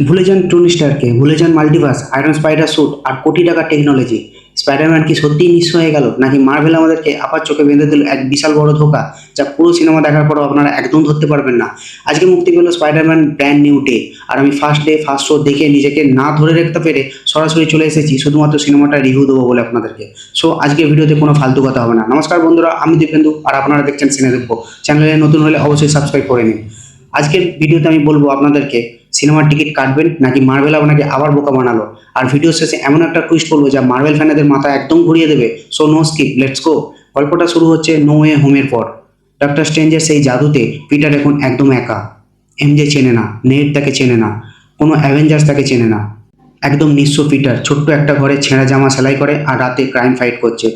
ভুলে যান টনি স্টারকে, ভুলে যান মাল্টিভার্স, আয়রন স্পাইডার স্যুট আর কোটি টাকার টেকনোলজি। স্পাইডারম্যান কি সত্যিই নিঃস্ব হয়ে গেল, নাকি মার্ভেল আমাদেরকে আবার চোখে বেঁধে দিল এক বিশাল বড় ধোঁকা, যা পুরো সিনেমা দেখার পরও আপনারা একদম ধরতে পারবেন না? আজকে মুক্তি পেল স্পাইডারম্যান ব্র্যান্ড নিউ ডে, আর আমি ফার্স্ট ডে ফার্স্ট শো দেখে নিজেকে না ধরে রাখতে পেরে সরাসরি চলে এসেছি শুধুমাত্র সিনেমাটা রিভিউ দেবো বলে আপনাদেরকে। সো আজকে ভিডিওতে কোনো ফালতু কথা হবে না। নমস্কার বন্ধুরা, আমি দীপেন্দু আর আপনারা দেখছেন সিনে দেখবো। চ্যানেলে নতুন হলে অবশ্যই সাবস্ক্রাইব করে নিন। আজকের ভিডিওতে আমি বলবো আপনাদেরকে সিনেমার টিকিট কাটবেন নাকি মার্ভেল আপনাকে আবার বোকা বানালো, আর ভিডিও শেষে এমন একটা টুইস্ট করবো যা মার্ভেল ফ্যানেদের মাথা একদম ঘুরিয়ে দেবে। So no skip, let's go. গল্পটা শুরু হচ্ছে নো ওয়ে হোমের পর। ডক্টর স্ট্রেঞ্জের সেই জাদুতে পিটার এখন একদম একা। এমজে চেনে না, নেট তাকে চেনে না, কোনো অ্যাভেঞ্জার্স তাকে চেনে না। একদম নিঃস্ব পিটার ছোট্ট একটা ঘরে ছেঁড়া জামা সেলাই করে আর রাতে ক্রাইম ফাইট করছে।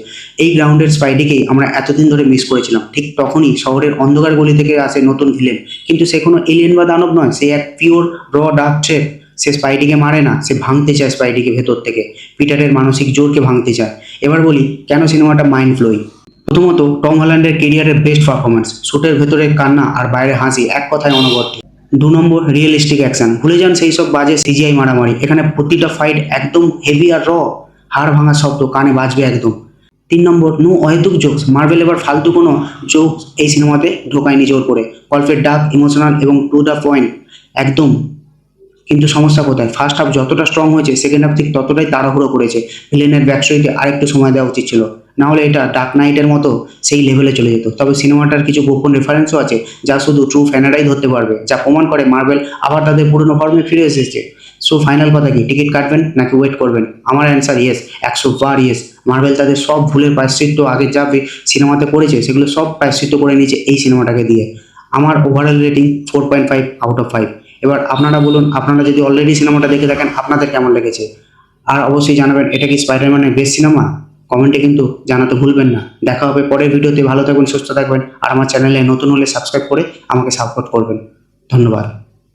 এই গ্রাউন্ডের স্পাইডিকেই আমরা এতদিন ধরে মিস করেছিলাম। ঠিক তখনই শহরের অন্ধকার গলি থেকে আসে নতুন ভিলেন, কিন্তু সে কোনো এলিয়েন বা দানব নয়, সে এক পিওর র ডার্ক ট্রেপ। সে স্পাইডিকে মারে না, সে ভাঙতে চায় স্পাইডিকে ভেতর থেকে, পিটারের মানসিক জোরকে ভাঙতে চায়। এবার বলি কেন সিনেমাটা মাইন্ড ব্লোয়িং। প্রথমত, টম হল্যান্ডের কেরিয়ারের বেস্ট পারফরমেন্স, শুটের ভেতরে কান্না আর বাইরে হাসি, এক কথায় অনবদ্য। 2 নম্বর, রিয়েলিস্টিক অ্যাকশন। ভুলে যান সেই সব বাজে সিজিআই মারামারি, এখানে প্রতিটা ফাইট একদম হেভি আর র, হাড় ভাঙা শব্দ কানে বাজবে একদম। 3 নম্বর, নো অহেতুক জোকস। মার্ভেল এবার ফালতু কোনো জোকস এই সিনেমাতে ঢোকায়নি জোর করে। গল্পের ডার্ক, ইমোশনাল এবং টু দ্য পয়েন্ট একদম। কিন্তু সমস্যা কোথায়? ফার্স্ট হাফ যতটা স্ট্রং হয়েছে, সেকেন্ড হাফ ঠিক ততটাই তাড়াহুড়ো করেছে। ভিলেনের ব্যাকস্টোরিতে আরেকটু সময় দেওয়া উচিত ছিল, না হলে এটা ডার্ক নাইটের মতো সেই লেভেলে চলে যেত। তবে সিনেমাটার কিছু গোপন রেফারেন্সও আছে যা শুধু ট্রু ফ্যানেরাই ধরতে পারবে, যা প্রমাণ করে মার্ভেল আবার তাদের পুরনো ফর্মে ফিরে এসেছে। সো ফাইনাল কথা কি, টিকিট কাটবেন নাকি ওয়েট করবেন? আমার অ্যান্সার ইয়েস, 100 বার ইয়েস। মার্ভেল তাদের সব ভুলের প্রায়শ্চিত্ত আগে যা সিনেমাতে করেছে সেগুলো সব প্রায়শ্চিত্ত করে নিয়েছে এই সিনেমাটাকে দিয়ে। আমার ওভারঅল রেটিং 4.5/5। এবার আপনারা বলুন, আপনারা যদি অলরেডি সিনেমাটা দেখে থাকেন আপনাদের কেমন লেগেছে, আর অবশ্যই জানাবেন এটা কি স্পাইডারম্যানের বেস্ট সিনেমা। কমেন্টে কিন্তু জানাতে ভুলবেন না। দেখা হবে পরের ভিডিওতে। ভালো থাকবেন, সুস্থ থাকবেন, আর আমার চ্যানেলে নতুন হলে সাবস্ক্রাইব করে আমাকে সাপোর্ট করবেন। ধন্যবাদ।